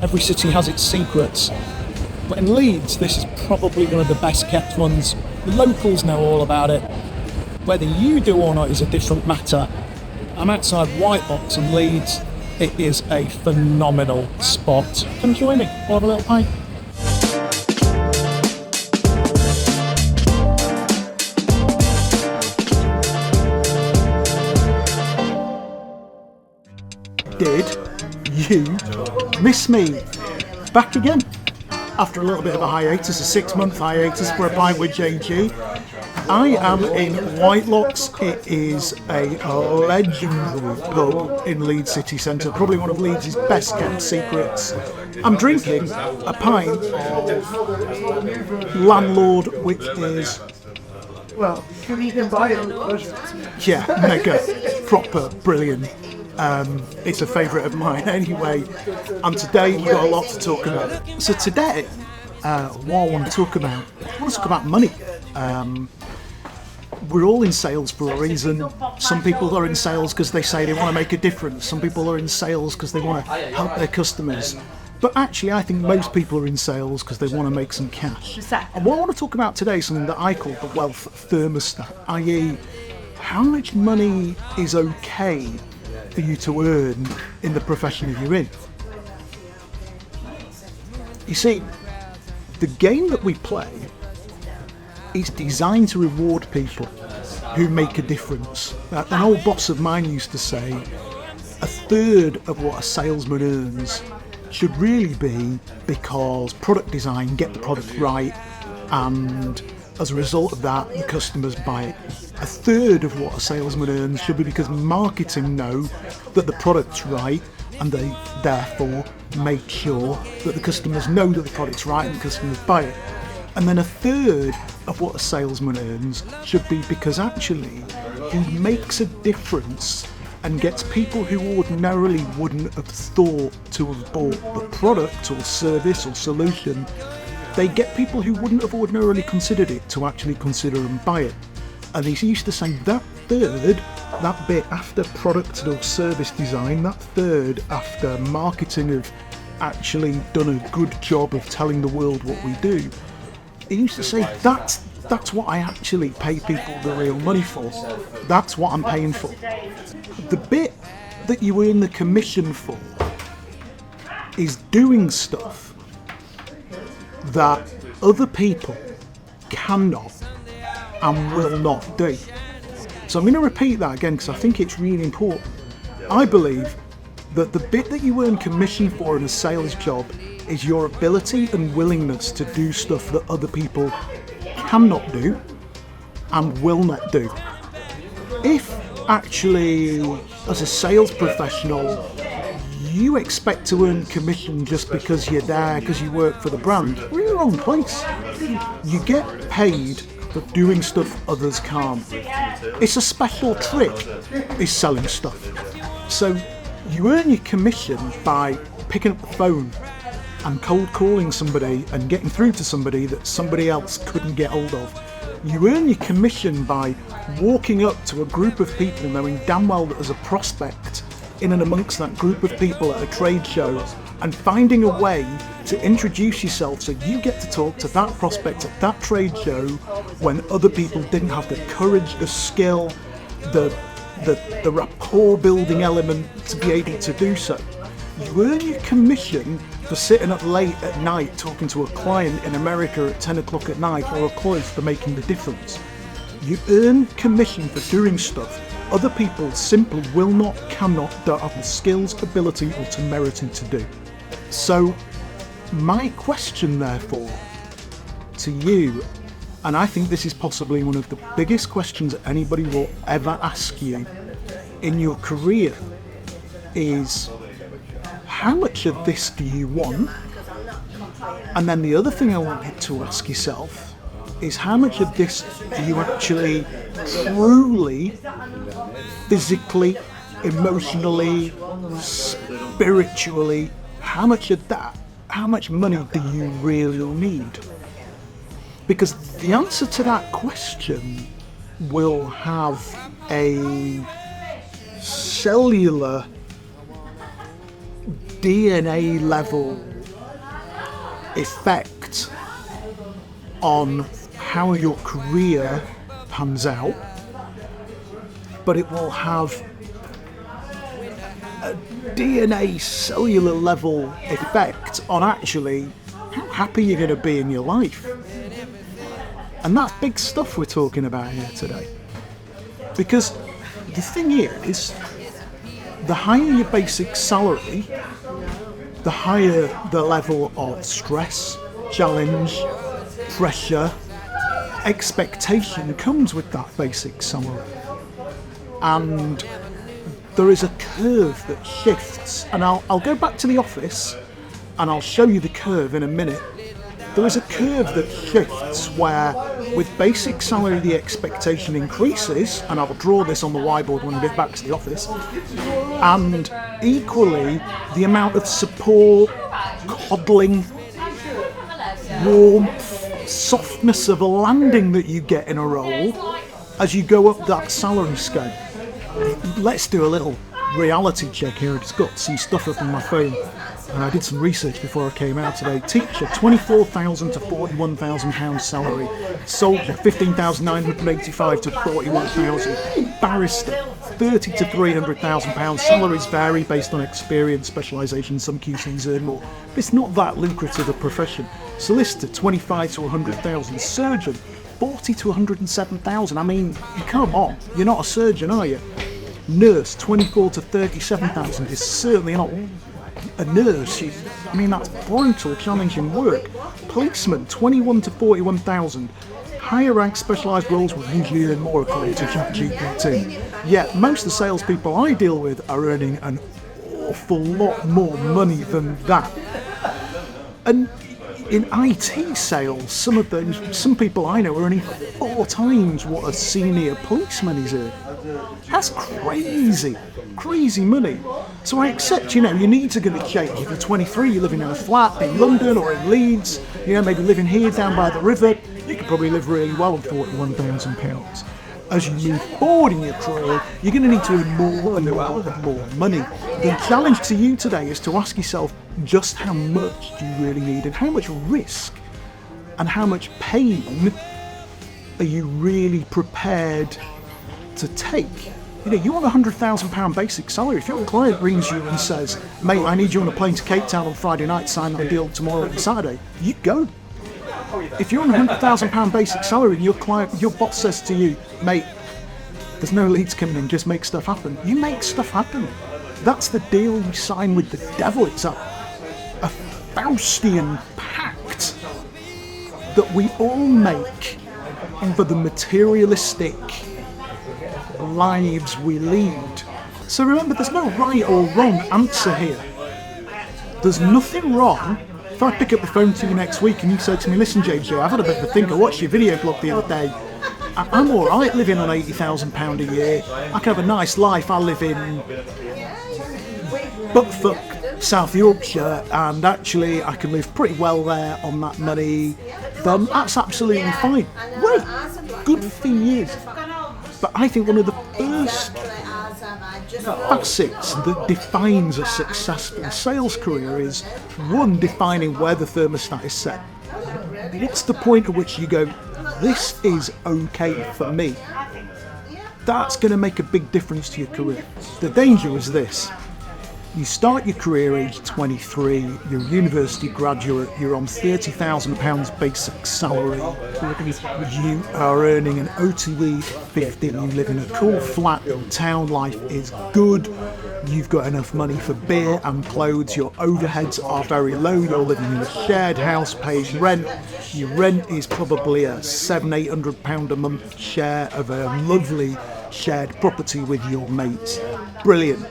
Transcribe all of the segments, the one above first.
Every city has its secrets. But in Leeds, this is probably one of the best kept ones. The locals know all about it. Whether you do or not is a different matter. I'm outside White Box in Leeds. It is a phenomenal spot. Come join me. We'll have a little pint. Did you miss me? Back again. After a little bit of a hiatus, a 6-month hiatus for APWJG. I am in Whitelocks. It is a legendary pub in Leeds city centre, probably one of Leeds' best kept secrets. I'm drinking a pint of Landlord, which is, well, you can buy it. Yeah, mega, proper, brilliant. It's a favourite of mine anyway, and today we've got a lot to talk about. So today, what I want to talk about money. We're all in sales for a reason. Some people are in sales because they say they want to make a difference. Some people are in sales because they want to help their customers. But actually, I think most people are in sales because they want to make some cash. And what I want to talk about today is something that I call the wealth thermostat, i.e. how much money is okay for you to earn in the profession you're in. You see, the game that we play is designed to reward people who make a difference. An old boss of mine used to say, a third of what a salesman earns should really be because product design, get the product right, and as a result of that, the customers buy it. A third of what a salesman earns should be because marketing know that the product's right, and they therefore make sure that the customers know that the product's right and the customers buy it. And then a third of what a salesman earns should be because actually he makes a difference and gets people who ordinarily wouldn't have thought to have bought the product or service or solution. They get people who wouldn't have ordinarily considered it to actually consider and buy it. And he used to say that third, that bit after product or service design, that third after marketing have actually done a good job of telling the world what we do. He used to say that's what I actually pay people the real money for. That's what I'm paying for. The bit that you earn the commission for is doing stuff that other people cannot and will not do. So I'm going to repeat that again because I think it's really important. I believe that the bit that you earn commission for in a sales job is your ability and willingness to do stuff that other people cannot do and will not do. If actually, as a sales professional, you expect to earn commission just because you're there, because you work for the brand, you're in the wrong place. You get paid for doing stuff others can't. It's a special trick, is selling stuff. So you earn your commission by picking up the phone and cold calling somebody and getting through to somebody that somebody else couldn't get hold of. You earn your commission by walking up to a group of people knowing damn well that there's a prospect in and amongst that group of people at a trade show and finding a way to introduce yourself so you get to talk to that prospect at that trade show when other people didn't have the courage, the skill, the rapport building element to be able to do so. You earn your commission for sitting up late at night talking to a client in America at 10 o'clock at night or close for making the difference. You earn commission for doing stuff other people simply will not, cannot, don't have the skills, ability or temerity to do. So my question therefore to you, and I think this is possibly one of the biggest questions anybody will ever ask you in your career, is how much of this do you want? And then the other thing I wanted to ask yourself is how much of this do you actually truly, physically, emotionally, spiritually, how much of that, how much money do you really need? Because the answer to that question will have a cellular DNA level effect on how your career pans out, but it will have a DNA cellular level effect on actually how happy you're going to be in your life. And that's big stuff we're talking about here today. Because the thing is, the higher your basic salary, the higher the level of stress, challenge, pressure, expectation comes with that basic salary. And there is a curve that shifts, and I'll go back to the office and I'll show you the curve in a minute. There is a curve that shifts where with basic salary the expectation increases, and I'll draw this on the whiteboard when I get back to the office, and equally the amount of support, coddling, warmth, softness of a landing that you get in a role as you go up that salary scale. Let's do a little reality check here. I've just got some stuff up on my phone, and I did some research before I came out today. Teacher, £24,000 to £41,000 salary. Soldier, £15,985 to £41,000. Barrister, £30,000 to £300,000. Salaries vary based on experience, specialisation. Some QCs earn more. But it's not that lucrative a profession. Solicitor, £25,000 to £100,000. Surgeon, £40,000 to £107,000. I mean, come on, you're not a surgeon, are you? Nurse, £24,000 to £37,000 is certainly not a nurse. I mean, that's brutal, challenging work. Policeman, £21,000 to £41,000. Higher rank specialised roles will usually earn more, according to ChatGPT. Yet most of the salespeople I deal with are earning an awful lot more money than that. And in IT sales, some people I know are earning 4 times what a senior policeman is earning. That's crazy money. So I accept, you need to get a change. If you're 23, you're living in a flat in London or in Leeds, maybe living here down by the river, you could probably live really well on £41,000. As you move forward in your career, you're going to need to earn more and more money. The challenge to you today is to ask yourself just how much do you really need, and how much risk and how much pain are you really prepared to take. You want a £100,000 basic salary. If your client rings you and says, mate, I need you on a plane to Cape Town on Friday night, sign that deal tomorrow and Saturday, you go. If you're on a £100,000 basic salary and your boss says to you, mate, there's no leads coming in, just make stuff happen, you make stuff happen. That's the deal you sign with the devil. It's a Faustian pact that we all make for the materialistic lives we lead. So remember, there's no right or wrong answer here. There's nothing wrong if I pick up the phone to you next week and you say to me, listen JJ, I've had a bit of a think, I watched your video blog the other day, I'm alright living on £80,000 a year, I can have a nice life, I live in Buckfuck, South Yorkshire, and actually I can live pretty well there on that money, then that's absolutely fine. Great, good for you. But I think one of the first facets that defines a successful sales career is, one, defining where the thermostat is set. What's the point at which you go, this is okay for me? That's going to make a big difference to your career. The danger is this. You start your career age 23, you're a university graduate, you're on £30,000 basic salary, you are earning an OTE 50, you live in a cool flat in town, life is good, you've got enough money for beer and clothes, your overheads are very low, you're living in a shared house, paying rent, your rent is probably a £700-800 a month share of a lovely shared property with your mates. Brilliant.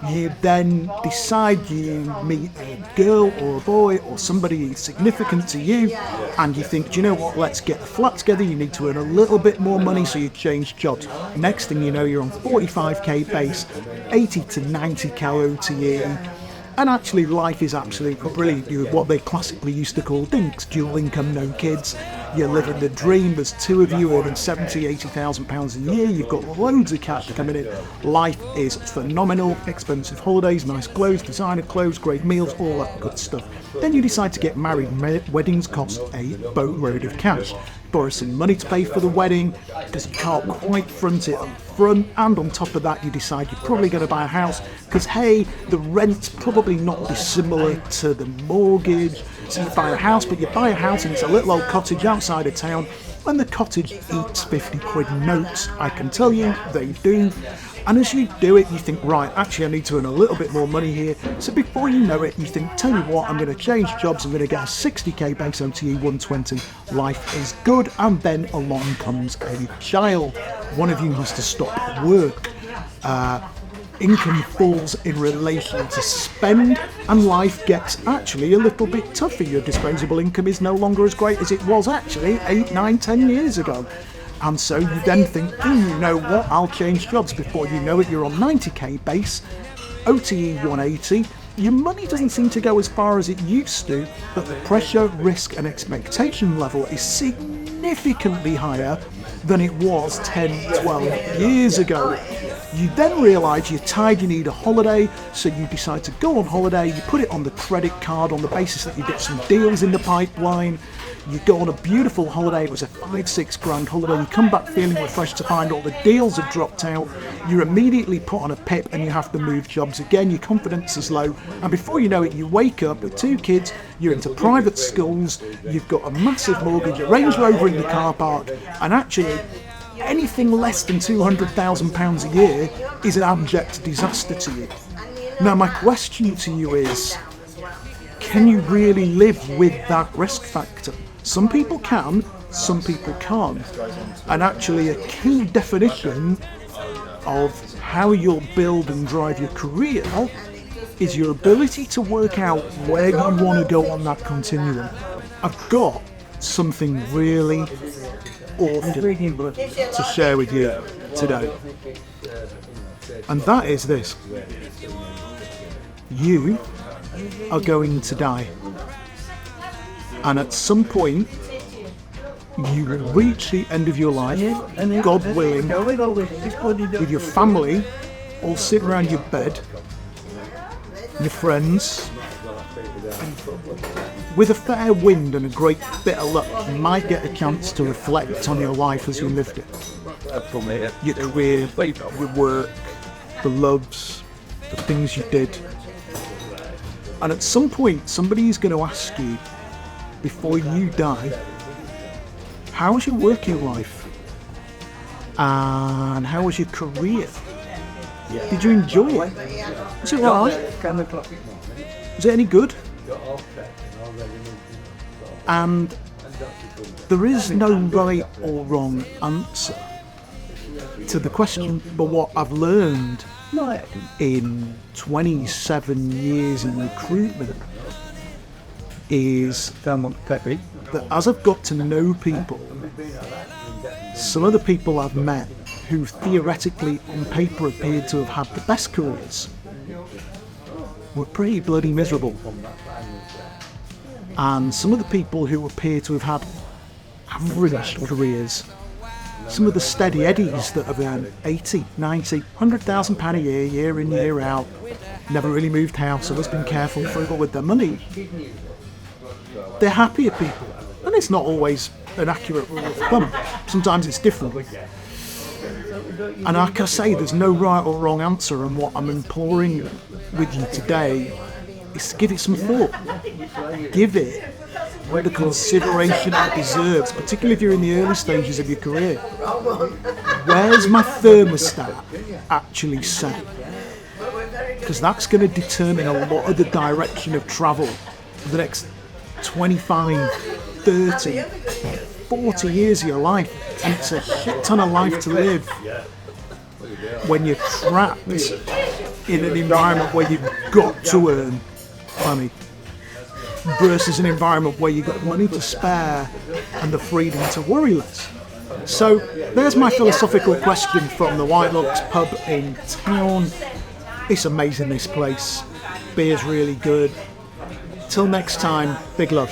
You then decide you meet a girl or a boy or somebody significant to you, and you think, do you know what, let's get a flat together, you need to earn a little bit more money, so you change jobs. Next thing you know, you're on 45k base, 80 to 90k OTE, And actually life is absolutely brilliant. You're what they classically used to call dinks, dual income, no kids. You're living the dream. There's two of you earning 70, 80,000 pounds a year. You've got loads of cash coming in. Life is phenomenal. Expensive holidays, nice clothes, designer clothes, great meals, all that good stuff. Then you decide to get married. Weddings cost a boatload of cash. Borrow some money to pay for the wedding because you can't quite front it up front, and on top of that you decide you're probably going to buy a house because hey, the rent's probably not dissimilar to the mortgage. So you buy a house, but you buy a house and it's a little old cottage outside of town, and the cottage eats 50 quid notes. I can tell you they do. And as you do it, you think, right, actually I need to earn a little bit more money here. So before you know it, you think, tell you what, I'm going to change jobs, I'm going to get a 60k base OTE 120. Life is good, and then along comes a child. One of you has to stop work. Income falls in relation to spend, and life gets actually a little bit tougher. Your disposable income is no longer as great as it was actually 8, 9, 10 years ago. And so you then think, you know what, I'll change jobs. Before you know it, you're on 90k base, OTE 180. Your money doesn't seem to go as far as it used to, but the pressure, risk and expectation level is significantly higher than it was 10, 12 years ago. You then realise you're tired, you need a holiday, so you decide to go on holiday, you put it on the credit card on the basis that you get some deals in the pipeline. You go on a beautiful holiday, it was a 5-6 grand holiday, you come back feeling refreshed to find all the deals have dropped out, you're immediately put on a pip and you have to move jobs again, your confidence is low, and before you know it you wake up with 2 kids, you're into private schools, you've got a massive mortgage, a Range Rover in the car park, and actually anything less than £200,000 a year is an abject disaster to you. Now my question to you is, can you really live with that risk factor? Some people can, some people can't. And actually a key definition of how you'll build and drive your career is your ability to work out where you want to go on that continuum. I've got something really awful to share with you today. And that is this. You are going to die. And at some point, you will reach the end of your life, God willing, with your family, all sitting around your bed, your friends. With a fair wind and a great bit of luck, you might get a chance to reflect on your life as you lived it. Your career, your work, the loves, the things you did. And at some point, somebody is going to ask you, before you die, how was your working life? And how was your career? Did you enjoy it? Was it right? Was it any good? And there is no right or wrong answer to the question, but what I've learned in 27 years in recruitment is that as I've got to know people, some of the people I've met who theoretically on paper appeared to have had the best careers were pretty bloody miserable. And some of the people who appear to have had average careers, some of the steady eddies that have earned 80, 90, 100,000 pound a year, year in, year out, never really moved house, always been careful, frugal with their money, they're happier people. And it's not always an accurate rule of thumb. Sometimes it's different. And like I say, there's no right or wrong answer, and what I'm imploring with you today is to give it some thought. Give it the consideration it deserves, particularly if you're in the early stages of your career. Where's my thermostat actually set? Because that's going to determine a lot of the direction of travel for the next 25, 30, 40 years of your life. And it's a shit ton of life to live when you're trapped in an environment where you've got to earn money versus an environment where you've got money to spare and the freedom to worry less. So there's my philosophical question from the White Locks pub in town. It's amazing, this place. beer's really good. Till next time, big love.